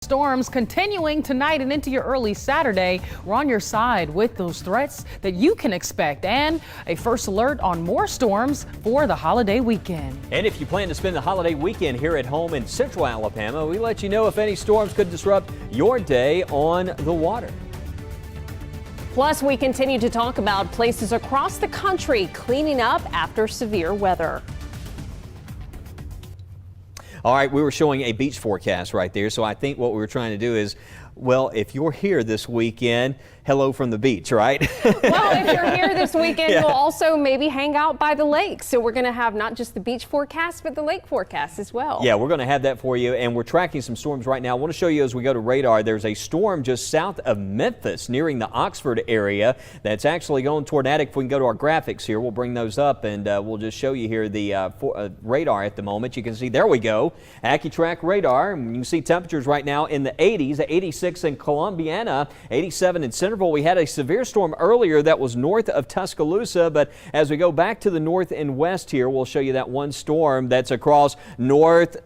Storms continuing tonight and into your early Saturday. We're on your side with those threats that you can expect and a first alert on more storms for the holiday weekend. And if you plan to spend the holiday weekend here at home in central Alabama, we let you know if any storms could disrupt your day on the water. Plus, we continue to talk about places across the country cleaning up after severe weather. All right, we were showing a beach forecast right there, so I think what we were trying to do is, well, if you're here this weekend, hello from the beach, right? Well, if you're here this weekend, you'll also maybe hang out by the lake. So we're going to have not just the beach forecast, but the lake forecast as well. Yeah, we're going to have that for you, and we're tracking some storms right now. I want to show you as we go to radar, there's a storm just south of Memphis nearing the Oxford area that's actually going tornadic. If we can go to our graphics here, we'll bring those up, and we'll just show you here the radar at the moment. You can see, there we go, AccuTrack radar. And you can see temperatures right now in the 80s, 86 in Columbiana, 87 in Centerville. We had a severe storm earlier that was north of Tuscaloosa, but as we go back to the north and west here, we'll show you that one storm that's across North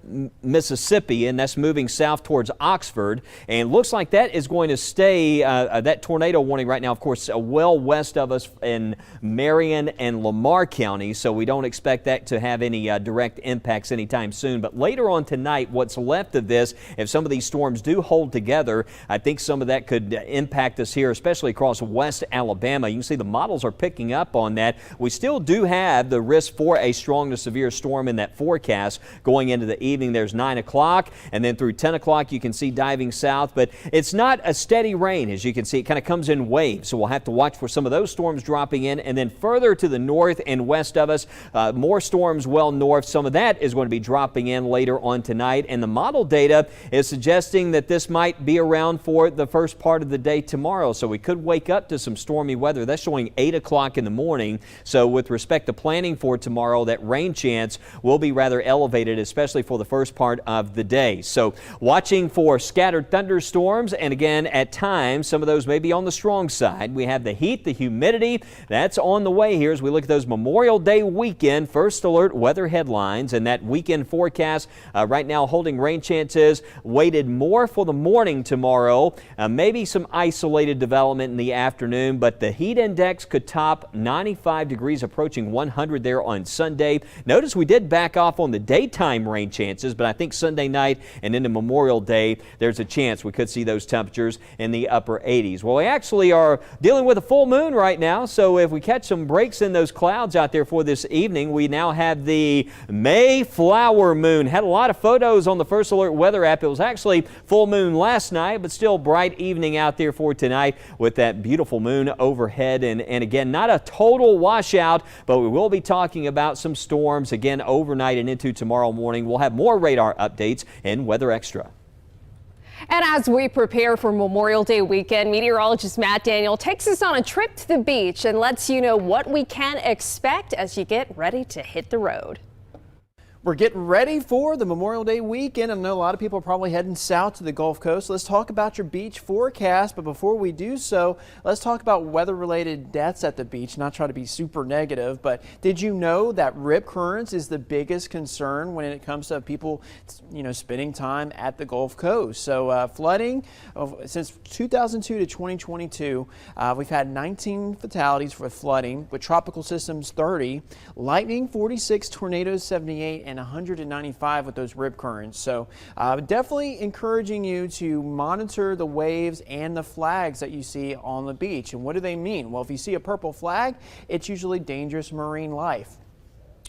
Mississippi, and that's moving south towards Oxford, and looks like that is going to stay, that tornado warning right now, of course, well west of us in Marion and Lamar County, so we don't expect that to have any direct impacts anytime soon. But later on tonight, what's left of this, if some of these storms do hold together, I think some of that could impact us here, especially across West Alabama. You can see the models are picking up on that. We still do have the risk for a strong to severe storm in that forecast going into the evening. There's 9 o'clock, and then through 10 o'clock you can see diving south, but it's not a steady rain. As you can see, it kind of comes in waves, so we'll have to watch for some of those storms dropping in. And then further to the north and west of us, more storms well north. Some of that is going to be dropping in later on tonight, and the model data is suggesting that this might be around for the first part of the day tomorrow. So we could wake up to some stormy weather. That's showing 8 o'clock in the morning. So with respect to planning for tomorrow, that rain chance will be rather elevated, especially for the first part of the day. So watching for scattered thunderstorms, and again, at times, some of those may be on the strong side. We have the heat, the humidity, that's on the way here as we look at those Memorial Day weekend first alert weather headlines, and that weekend forecast right now holding rain chances weighted more for the morning tomorrow. Maybe some isolated development in the afternoon, but the heat index could top 95 degrees, approaching 100 there on Sunday. Notice we did back off on the daytime rain chances, but I think Sunday night and into Memorial Day, there's a chance we could see those temperatures in the upper 80s. Well, we actually are dealing with a full moon right now, so if we catch some breaks in those clouds out there for this evening, we now have the Mayflower moon. Had a lot of photos on the First Alert weather app. It was actually full moon last night, but still bright evening out there for tonight with that beautiful moon overhead. And again, not a total washout, but we will be talking about some storms again overnight and into tomorrow morning. We'll have more radar updates in Weather Extra. And as we prepare for Memorial Day weekend, meteorologist Matt Daniel takes us on a trip to the beach and lets you know what we can expect as you get ready to hit the road. We're getting ready for the Memorial Day weekend. I know a lot of people are probably heading south to the Gulf Coast. Let's talk about your beach forecast. But before we do so, let's talk about weather-related deaths at the beach. Not try to be super negative, but did you know that rip currents is the biggest concern when it comes to people, spending time at the Gulf Coast? So flooding, since 2002 to 2022, we've had 19 fatalities for flooding, with tropical systems 30, lightning 46, tornadoes 78, and 195 with those rip currents. So definitely encouraging you to monitor the waves and the flags that you see on the beach. And what do they mean? Well, if you see a purple flag, it's usually dangerous marine life.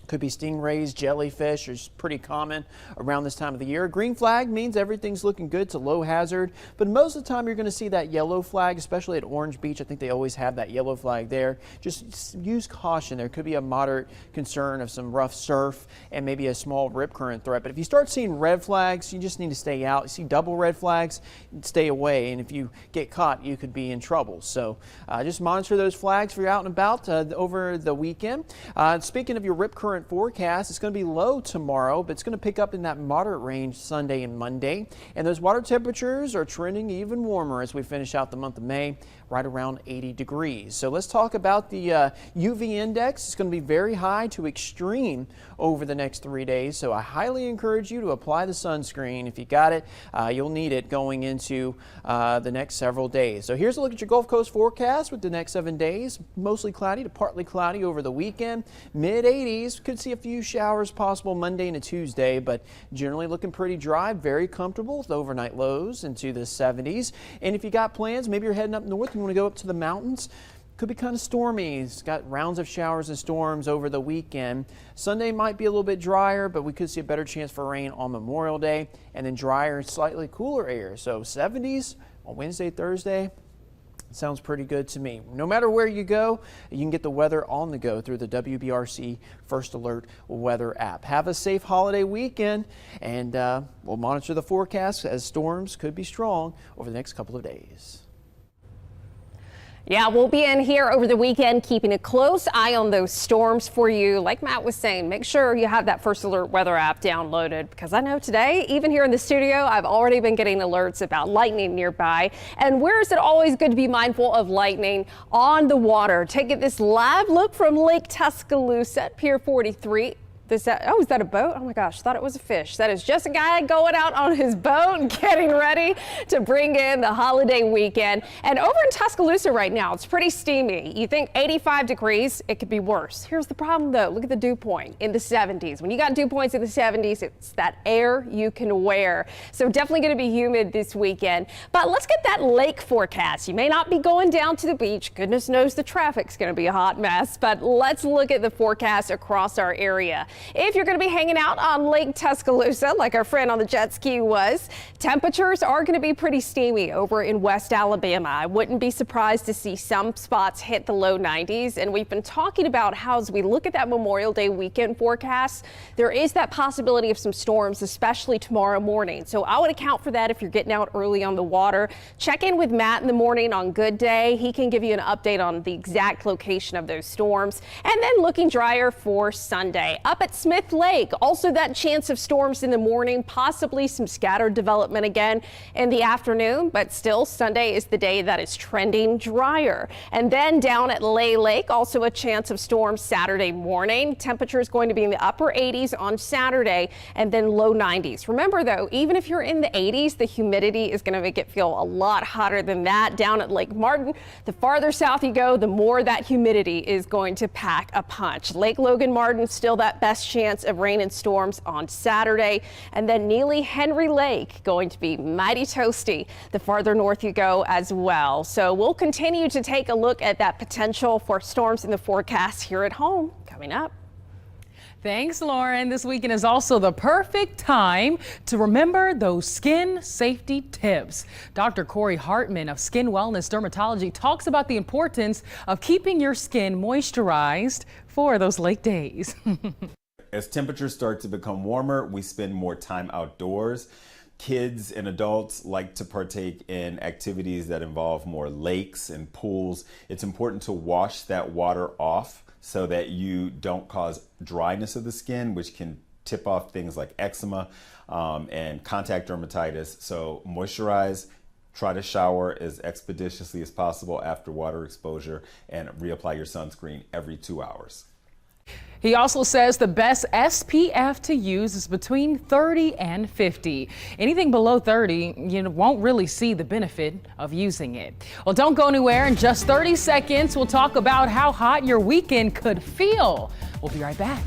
Could be stingrays, jellyfish, is pretty common around this time of the year. Green flag means everything's looking good to low hazard, but most of the time you're going to see that yellow flag, especially at Orange Beach. I think they always have that yellow flag there. Just use caution. There could be a moderate concern of some rough surf and maybe a small rip current threat. But if you start seeing red flags, you just need to stay out. You see double red flags, stay away. And if you get caught, you could be in trouble. So just monitor those flags if you're out and about over the weekend. Speaking of your rip current current forecast, it's going to be low tomorrow, but it's going to pick up in that moderate range Sunday and Monday. And those water temperatures are trending even warmer as we finish out the month of May, right around 80 degrees. So let's talk about the UV index. It's going to be very high to extreme over the next 3 days. So I highly encourage you to apply the sunscreen. If you got it, you'll need it going into the next several days. So here's a look at your Gulf Coast forecast with the next 7 days. Mostly cloudy to partly cloudy over the weekend. Mid 80s. Could see a few showers possible Monday and a Tuesday, but generally looking pretty dry, very comfortable with overnight lows into the 70s. And if you got plans, maybe you're heading up north, you want to go up to the mountains, could be kind of stormy. It's got rounds of showers and storms over the weekend. Sunday might be a little bit drier, but we could see a better chance for rain on Memorial Day, and then drier and slightly cooler air. So 70s on Wednesday, Thursday. Sounds pretty good to me. No matter where you go, you can get the weather on the go through the WBRC First Alert weather app. Have a safe holiday weekend, and we'll monitor the forecast as storms could be strong over the next couple of days. Yeah, we'll be in here over the weekend, keeping a close eye on those storms for you. Like Matt was saying, make sure you have that First Alert weather app downloaded, because I know today, even here in the studio, I've already been getting alerts about lightning nearby. And where is it always good to be mindful of lightning? On the water. Taking this live look from Lake Tuscaloosa at Pier 43. Is that a boat? Oh my gosh, thought it was a fish. That is just a guy going out on his boat, getting ready to bring in the holiday weekend. And over in Tuscaloosa right now, it's pretty steamy. You think 85 degrees, it could be worse. Here's the problem though. Look at the dew point in the 70s. When you got dew points in the 70s, it's that air you can wear. So definitely going to be humid this weekend. But let's get that lake forecast. You may not be going down to the beach. Goodness knows the traffic's going to be a hot mess. But let's look at the forecast across our area. If you're going to be hanging out on Lake Tuscaloosa, like our friend on the jet ski was, temperatures are going to be pretty steamy over in West Alabama. I wouldn't be surprised to see some spots hit the low 90s. And we've been talking about how, as we look at that Memorial Day weekend forecast, there is that possibility of some storms, especially tomorrow morning. So I would account for that if you're getting out early on the water. Check in with Matt in the morning on Good Day. He can give you an update on the exact location of those storms. And then looking drier for Sunday. Up at Smith Lake, also that chance of storms in the morning, possibly some scattered development again in the afternoon, but still Sunday is the day that is trending drier. And then down at Lay Lake, also a chance of storms Saturday morning. Temperature is going to be in the upper 80s on Saturday and then low 90s. Remember though, even if you're in the 80s, the humidity is going to make it feel a lot hotter than that. Down at Lake Martin, the farther south you go, the more that humidity is going to pack a punch. Lake Logan Martin, still that best chance of rain and storms on Saturday. And then Neely Henry Lake going to be mighty toasty the farther north you go as well. So we'll continue to take a look at that potential for storms in the forecast here at home coming up. Thanks, Lauren. This weekend is also the perfect time to remember those skin safety tips. Dr. Corey Hartman of Skin Wellness Dermatology talks about the importance of keeping your skin moisturized for those lake days. As temperatures start to become warmer, we spend more time outdoors. Kids and adults like to partake in activities that involve more lakes and pools. It's important to wash that water off so that you don't cause dryness of the skin, which can tip off things like eczema and contact dermatitis. So moisturize. Try to shower as expeditiously as possible after water exposure and reapply your sunscreen every 2 hours. He also says the best SPF to use is between 30 and 50. Anything below 30, you won't really see the benefit of using it. Well, don't go anywhere. In just 30 seconds, we'll talk about how hot your weekend could feel. We'll be right back.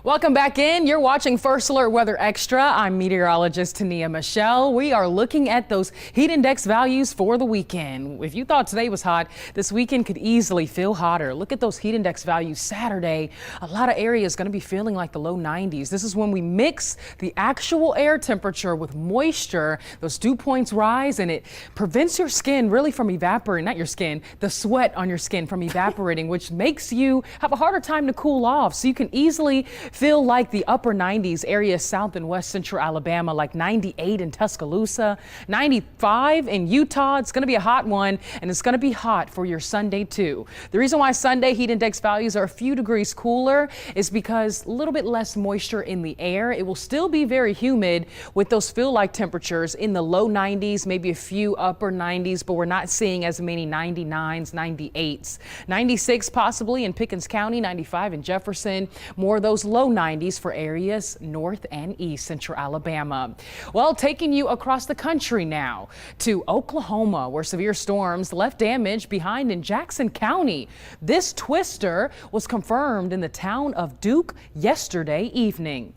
Welcome back in. You're watching First Alert Weather Extra. I'm meteorologist Tania Michelle. We are looking at those heat index values for the weekend. If you thought today was hot, this weekend could easily feel hotter. Look at those heat index values Saturday. A lot of areas going to be feeling like the low 90s. This is when we mix the actual air temperature with moisture. Those dew points rise and it prevents your skin really from evaporating, not your skin, the sweat on your skin from evaporating, which makes you have a harder time to cool off. So you can easily feel like the upper 90s areas south and west central Alabama, like 98 in Tuscaloosa, 95 in Utah. It's going to be a hot one, and it's going to be hot for your Sunday too. The reason why Sunday heat index values are a few degrees cooler is because a little bit less moisture in the air. It will still be very humid with those feel like temperatures in the low 90s, maybe a few upper 90s, but we're not seeing as many 99s, 98s. 96 possibly in Pickens County, 95 in Jefferson, more of those low 90s for areas north and east central Alabama. Well, taking you across the country now to Oklahoma, where severe storms left damage behind in Jackson County. This twister was confirmed in the town of Duke yesterday evening.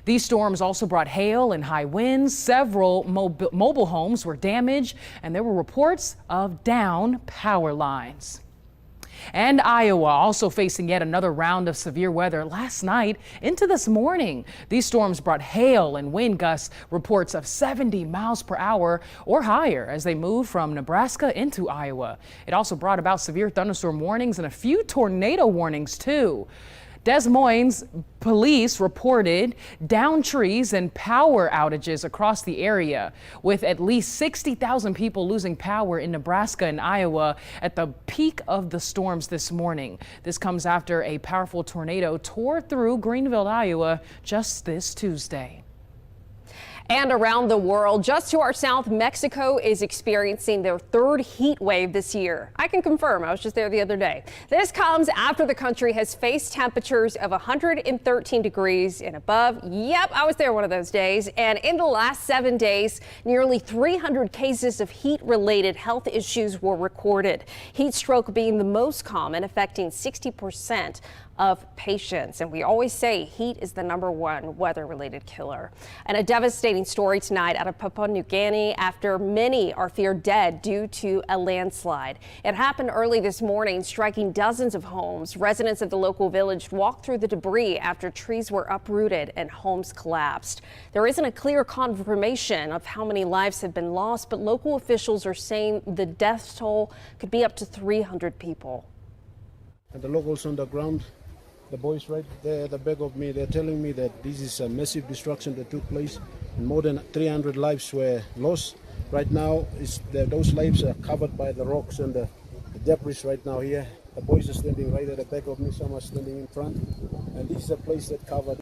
These storms also brought hail and high winds. Several mobile homes were damaged, and there were reports of down power lines. And Iowa also facing yet another round of severe weather last night into this morning. These storms brought hail and wind gusts, reports of 70 miles per hour or higher as they moved from Nebraska into Iowa. It also brought about severe thunderstorm warnings and a few tornado warnings too. Des Moines police reported downed trees and power outages across the area, with at least 60,000 people losing power in Nebraska and Iowa at the peak of the storms this morning. This comes after a powerful tornado tore through Greenville, Iowa just this Tuesday. And around the world, just to our south, Mexico is experiencing their third heat wave this year. I can confirm, I was just there the other day. This comes after the country has faced temperatures of 113 degrees and above. Yep, I was there one of those days. And in the last 7 days, nearly 300 cases of heat-related health issues were recorded. Heat stroke being the most common, affecting 60% of patients. And we always say heat is the #1 weather-related killer. And a devastating story tonight out of Papua New Guinea after many are feared dead due to a landslide. It happened early this morning, striking dozens of homes. Residents of the local village walked through the debris after trees were uprooted and homes collapsed. There isn't a clear confirmation of how many lives have been lost, but local officials are saying the death toll could be up to 300 people. And the locals on the ground, the boys right there at the back of me, they're telling me that this is a massive destruction that took place and more than 300 lives were lost. Right now, those lives are covered by the rocks and the debris right now here. The boys are standing right at the back of me, some are standing in front, and this is a place that covered.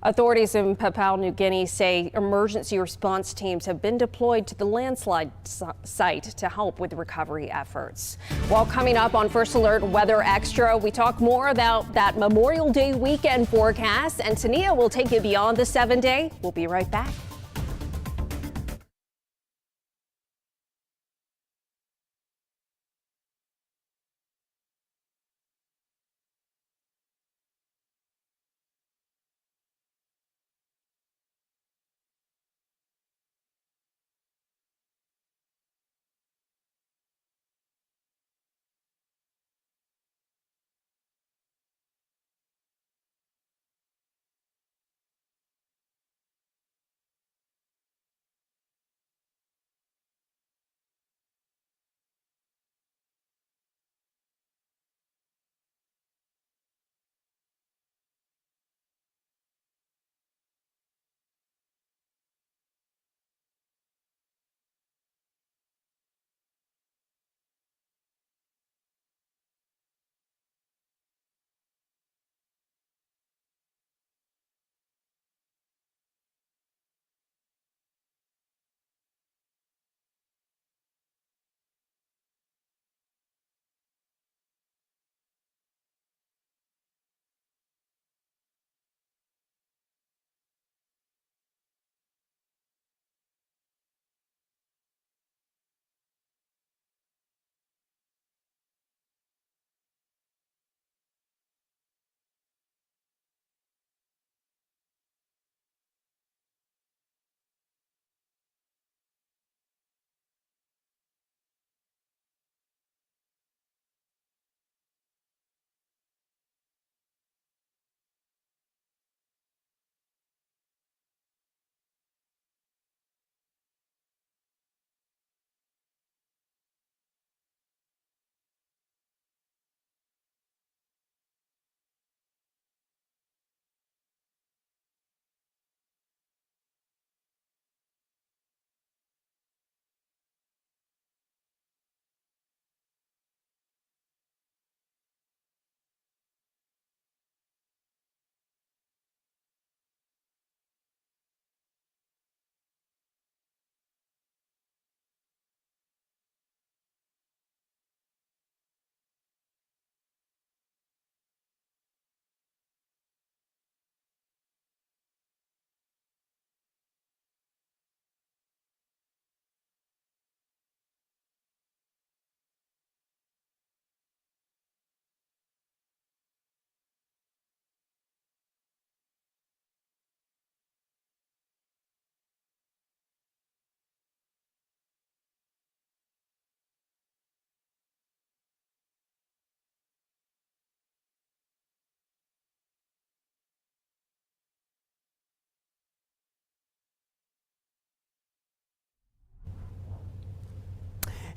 Authorities in Papua New Guinea say emergency response teams have been deployed to the landslide site to help with recovery efforts. While coming up on First Alert Weather Extra, we talk more about that Memorial Day weekend forecast, and Tania will take you beyond the 7-day. We'll be right back.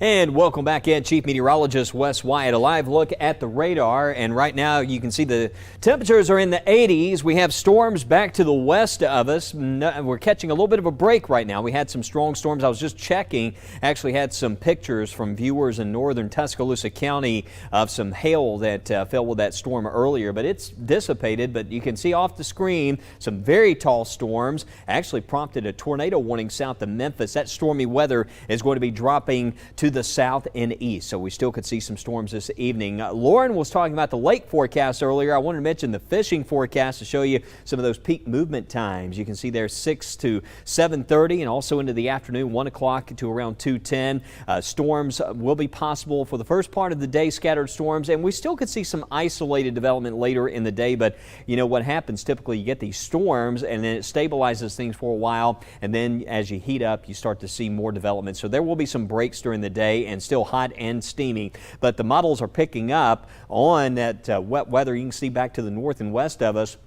And welcome back in. Chief Meteorologist Wes Wyatt. A live look at the radar, and right now you can see the temperatures are in the 80s. We have storms back to the west of us. We're catching a little bit of a break right now. We had some strong storms. I was just checking, actually had some pictures from viewers in northern Tuscaloosa County of some hail that fell with that storm earlier, but it's dissipated. But you can see off the screen some very tall storms actually prompted a tornado warning south of Memphis. That stormy weather is going to be dropping to the south and east, so we still could see some storms this evening. Lauren was talking about the lake forecast earlier. I wanted to mention the fishing forecast to show you some of those peak movement times. You can see there 6 to 7:30 and also into the afternoon 1 o'clock to around 2:10. Storms will be possible for the first part of the day, scattered storms, and we still could see some isolated development later in the day. But you know what happens, typically you get these storms and then it stabilizes things for a while, and then as you heat up you start to see more development. So there will be some breaks during the day and still hot and steamy, but the models are picking up on that wet weather. You can see back to the north and west of us.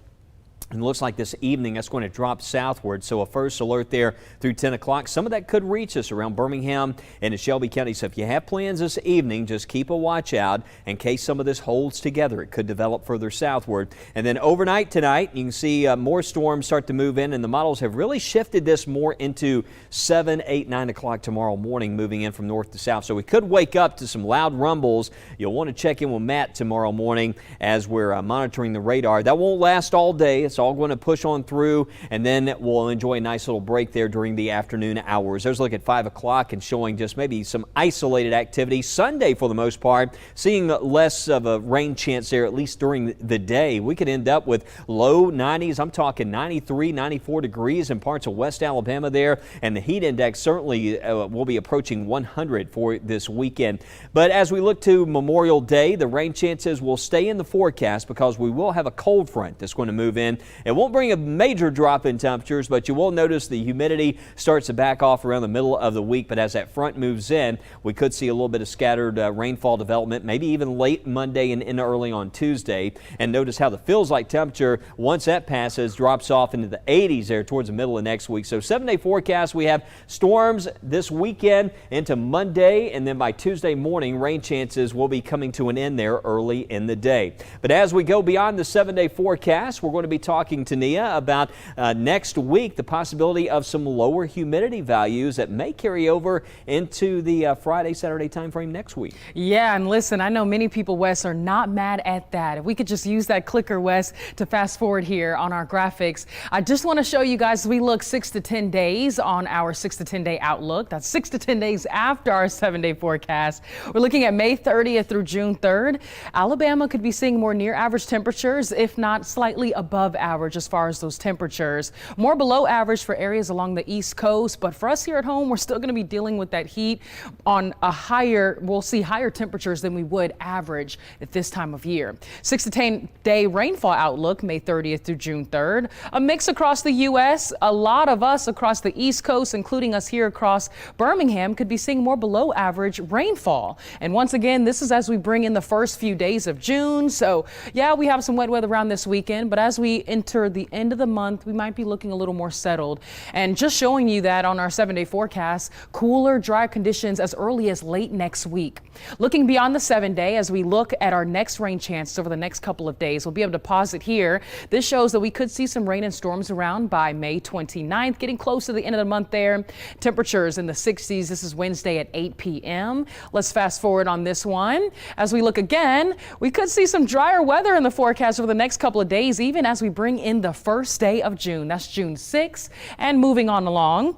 And it looks like this evening that's going to drop southward. So a first alert there through 10 o'clock. Some of that could reach us around Birmingham and in Shelby County. So if you have plans this evening, just keep a watch out in case some of this holds together. It could develop further southward. And then overnight tonight, you can see more storms start to move in, and the models have really shifted this more into 7, 8, 9 o'clock tomorrow morning, moving in from north to south. So we could wake up to some loud rumbles. You'll want to check in with Matt tomorrow morning as we're monitoring the radar. That won't last all day. It's all going to push on through, and then we'll enjoy a nice little break there during the afternoon hours. There's a look at 5 o'clock and showing just maybe some isolated activity. Sunday, for the most part, seeing less of a rain chance there, at least during the day. We could end up with low 90s. I'm talking 93, 94 degrees in parts of West Alabama there, and the heat index certainly will be approaching 100 for this weekend. But as we look to Memorial Day, the rain chances will stay in the forecast because we will have a cold front that's going to move in. It won't bring a major drop in temperatures, but you will notice the humidity starts to back off around the middle of the week. But as that front moves in, we could see a little bit of scattered rainfall development, maybe even late Monday and early on Tuesday. And notice how the feels-like temperature, once that passes, drops off into the 80s there towards the middle of next week. So 7-day forecast, we have storms this weekend into Monday, and then by Tuesday morning, rain chances will be coming to an end there early in the day. But as we go beyond the 7-day forecast, we're going to be talking to Nia about next week, the possibility of some lower humidity values that may carry over into the Friday, Saturday time frame next week. Yeah, and listen, I know many people, Wes, are not mad at that. If we could just use that clicker, Wes, to fast forward here on our graphics. I just want to show you guys, we look 6 to 10 days on our 6 to 10 day outlook. That's 6 to 10 days after our 7-day forecast. We're looking at May 30th through June 3rd. Alabama could be seeing more near average temperatures, if not slightly above average as far as those temperatures. More below average for areas along the East Coast, but for us here at home, we're still going to be dealing with that heat on a higher, we'll see higher temperatures than we would average at this time of year. 6 to 10 day rainfall outlook, May 30th through June 3rd. A mix across the U.S. A lot of us across the East Coast, including us here across Birmingham, could be seeing more below average rainfall. And once again, this is as we bring in the first few days of June. So yeah, we have some wet weather around this weekend, but as we enter the end of the month, we might be looking a little more settled. And just showing you that on our 7-day forecast, cooler, dry conditions as early as late next week. Looking beyond the 7-day, as we look at our next rain chances over the next couple of days, we'll be able to pause it here. This shows that we could see some rain and storms around by May 29th, getting close to the end of the month there. Temperatures in the 60s. This is Wednesday at 8 p.m. Let's fast forward on this one. As we look again, we could see some drier weather in the forecast over the next couple of days, even as we bring in the first day of June. That's June 6th, and moving on along.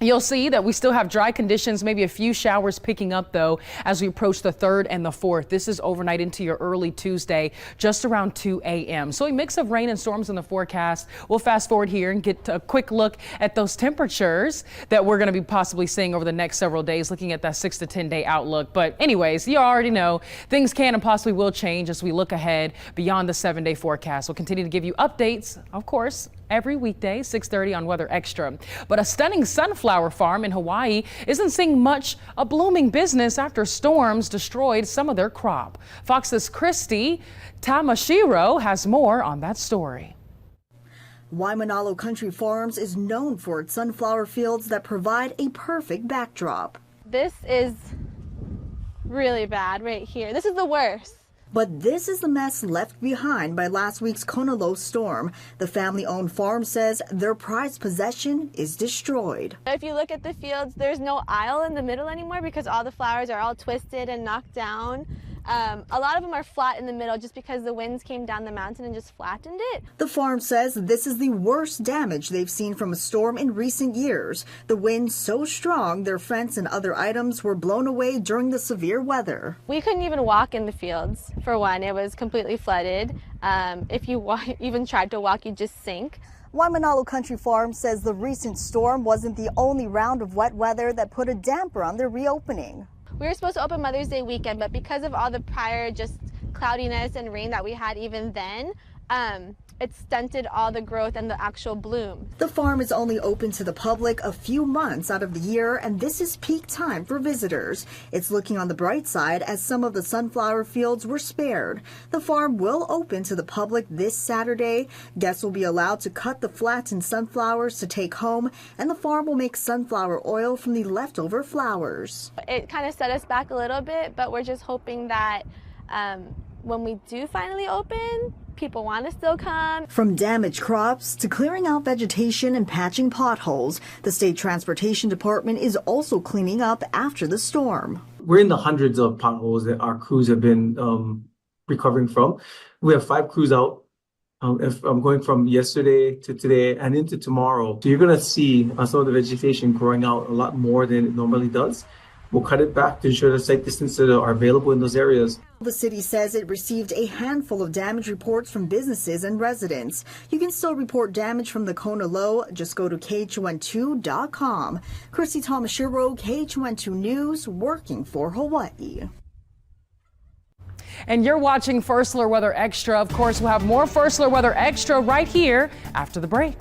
You'll see that we still have dry conditions, maybe a few showers picking up, though, as we approach the 3rd and the 4th. This is overnight into your early Tuesday, just around 2 a.m. So a mix of rain and storms in the forecast. We'll fast forward here and get a quick look at those temperatures that we're going to be possibly seeing over the next several days, looking at that 6 to 10 day outlook. But anyways, you already know things can and possibly will change as we look ahead beyond the 7-day forecast. We'll continue to give you updates, of course, every weekday, 6:30 on Weather Extra. But a stunning sunflower farm in Hawaii isn't seeing much a blooming business after storms destroyed some of their crop. Fox's Christy Tamashiro has more on that story. Waimanalo Country Farms is known for its sunflower fields that provide a perfect backdrop. This is really bad right here. This is the worst. But this is the mess left behind by last week's Kona low storm. The family-owned farm says their prized possession is destroyed. If you look at the fields, there's no aisle in the middle anymore because all the flowers are all twisted and knocked down. A lot of them are flat in the middle just because the winds came down the mountain and just flattened it. The farm says this is the worst damage they've seen from a storm in recent years. The wind so strong, their fence and other items were blown away during the severe weather. We couldn't even walk in the fields, for one. It was completely flooded. If you even tried to walk, you'd just sink. Waimanalo Country Farm says the recent storm wasn't the only round of wet weather that put a damper on their reopening. We were supposed to open Mother's Day weekend, but because of all the prior just cloudiness and rain that we had even then, it stunted all the growth and the actual bloom. The farm is only open to the public a few months out of the year, and this is peak time for visitors. It's looking on the bright side as some of the sunflower fields were spared. The farm will open to the public this Saturday. Guests will be allowed to cut the flattened sunflowers to take home, and the farm will make sunflower oil from the leftover flowers. It kind of set us back a little bit, but we're just hoping that when we do finally open, people want to still come. From damaged crops to clearing out vegetation and patching potholes, the State Transportation Department is also cleaning up after the storm. We're in the hundreds of potholes that our crews have been recovering from. We have 5 crews out. If I'm going from yesterday to today and into tomorrow. So you're going to see some of the vegetation growing out a lot more than it normally does. We'll cut it back to ensure the sight distances are available in those areas. The city says it received a handful of damage reports from businesses and residents. You can still report damage from the Kona low. Just go to KHON2.com. Chrissy Tomashiro, KHON2 News, working for Hawaii. And you're watching First Alert Weather Extra. Of course, we'll have more First Alert Weather Extra right here after the break.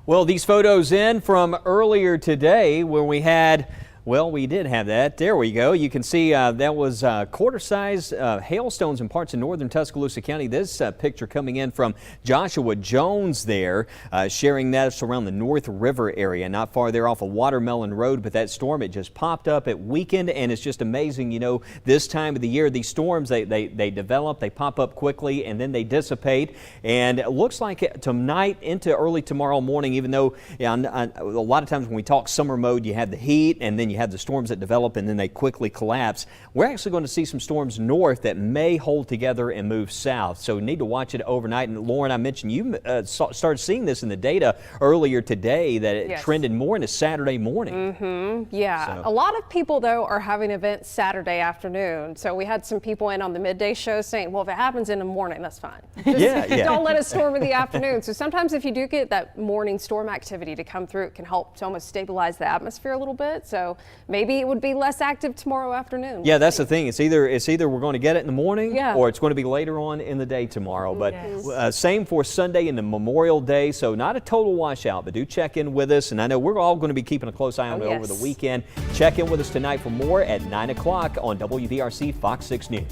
Well, these photos in from earlier today where we had, well, we did have that. There we go. You can see that was quarter-size hailstones in parts of northern Tuscaloosa County. This picture coming in from Joshua Jones there, sharing that around the North River area, not far there off of Watermelon Road. But that storm, it just popped up at weekend, and it's just amazing. You know, this time of the year, these storms, they develop, they pop up quickly, and then they dissipate. And it looks like tonight into early tomorrow morning, even though a lot of times when we talk summer mode, you have the heat, and then you have the storms that develop and then they quickly collapse. We're actually going to see some storms north that may hold together and move south. So we need to watch it overnight. And Lauren, I mentioned you started seeing this in the data earlier today that it trended more into Saturday morning. Yeah. So. A lot of people, though, are having events Saturday afternoon. So we had some people in on the midday show saying, well, if it happens in the morning, that's fine. Just don't let it storm in the afternoon. So sometimes if you do get that morning storm activity to come through, it can help to almost stabilize the atmosphere a little bit. So maybe it would be less active tomorrow afternoon. Yeah, that's the thing. It's either we're going to get it in the morning or it's going to be later on in the day tomorrow. But same for Sunday and the Memorial Day. So not a total washout, but do check in with us. And I know we're all going to be keeping a close eye on it over the weekend. Check in with us tonight for more at 9 o'clock on WVRC Fox 6 News.